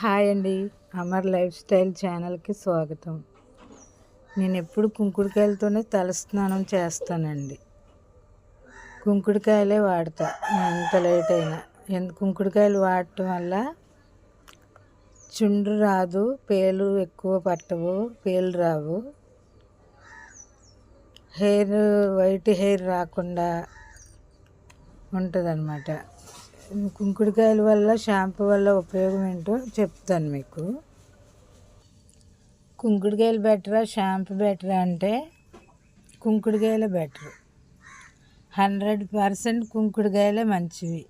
Hi అండి, Amar life style ఛానల్కి స్వాగతం. నేను ఎప్పుడు కుంకుడుకాయలతోనే తలస్నానం చేస్తానండి. కుంకుడుకాయలే వాడతా ఎంత లేట్ అయినా. కుంకుడుకాయలు వాడటం వల్ల చుండ్రు రాదు, పేలు ఎక్కువ పట్టవు, పేలు రావు, వైట్ హెయిర్ రాకుండా ఉంటుందన్నమాట. కుంకుడుకాయల వల్ల షాంపూ వల్ల ఉపయోగం ఏంటో చెప్తాను మీకు. కుంకుడుకాయలు బెటరా షాంపూ బెటరా అంటే కుంకుడుకాయలే బెటర్. 100% కుంకుడుకాయలే మంచివి.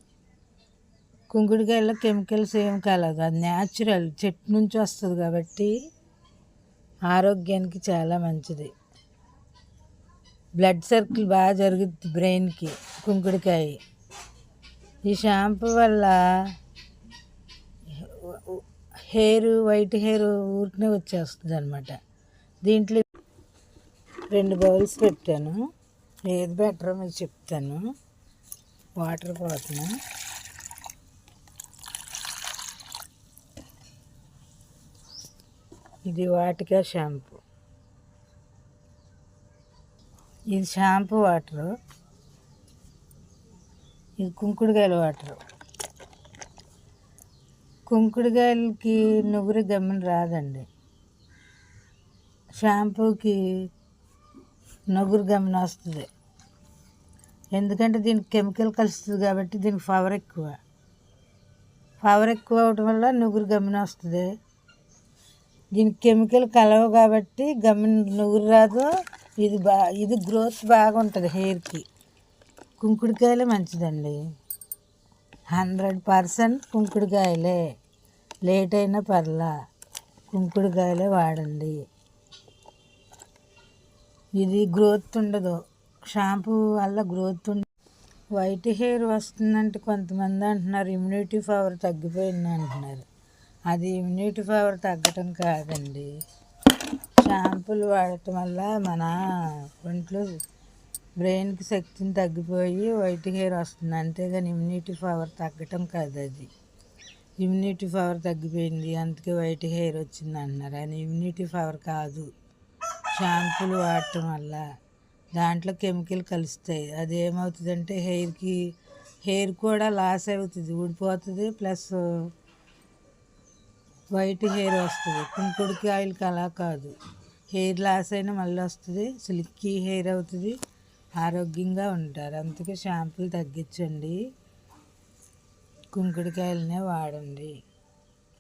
కుంకుడుకాయల్లో కెమికల్స్ ఏం కలదు, అది న్యాచురల్, చెట్టు నుంచి వస్తుంది కాబట్టి ఆరోగ్యానికి చాలా మంచిది. బ్లడ్ సర్కిల్ బాగా జరుగుద్ది బ్రెయిన్కి కుంకుడుకాయ. ఈ షాంపూ వల్ల వైట్ హెయిర్ ఊరికనే వచ్చేస్తుంది అనమాట. దీంట్లో 2 బౌల్స్ పెట్టాను, ఏది బెటరో మీకు చెప్తాను. వాటర్ పోతున్నా. ఇది వాటికా షాంపూ, ఇది షాంపూ వాటరు, ఇది కుంకుడుకాయల వాటరు. కుంకుడుకాయలకి నువ్వురు గమ్మున రాదండి, షాంపూకి నువ్వురు గమ్మున వస్తుంది. ఎందుకంటే దీనికి కెమికల్ కలుస్తుంది కాబట్టి దీనికి పవర్ ఎక్కువ అవటం వల్ల నువ్వురు గమ్మున వస్తుంది. దీనికి కెమికల్ కలవు కాబట్టి గమ్మున నువ్వురు రాదు. ఇది గ్రోత్ బాగుంటుంది హెయిర్కి. కుంకుడుకాయలే మంచిదండి. 100% కుంకుడుకాయలే. లేట్ అయినా పర్లా, కుంకుడుకాయలే వాడండి. ఇది గ్రోత్ ఉండదు, షాంపూ వల్ల గ్రోత్ ఉండదు. వైట్ హెయిర్ వస్తుందంటే కొంతమంది అంటున్నారు ఇమ్యూనిటీ పవర్ తగ్గిపోయింది అంటున్నారు. అది ఇమ్యూనిటీ పవర్ తగ్గటం కాదండి, షాంపూలు వాడటం వల్ల మన ఒంట్లో బ్రెయిన్కి శక్తిని తగ్గిపోయి వైట్ హెయిర్ వస్తుంది, అంతేగాని ఇమ్యూనిటీ పవర్ తగ్గటం కాదు. అది ఇమ్యూనిటీ పవర్ తగ్గిపోయింది అందుకే వైట్ హెయిర్ వచ్చింది అంటున్నారు, అని ఇమ్యూనిటీ పవర్ కాదు. షాంపూలు వాడటం వల్ల దాంట్లో కెమికల్ కలుస్తాయి. అది ఏమవుతుందంటే హెయిర్ కూడా లాస్ అవుతుంది, ఊడిపోతుంది, ప్లస్ వైట్ హెయిర్ వస్తుంది. కుంకుడుకాయలకి అలా కాదు, హెయిర్ లాస్ అయినా మళ్ళీ వస్తుంది, సిల్కీ హెయిర్ అవుతుంది, ఆరోగ్యంగా ఉంటారు. అందుకే షాంపూలు తగ్గించండి, కుంకుడుకాయలనే వాడండి.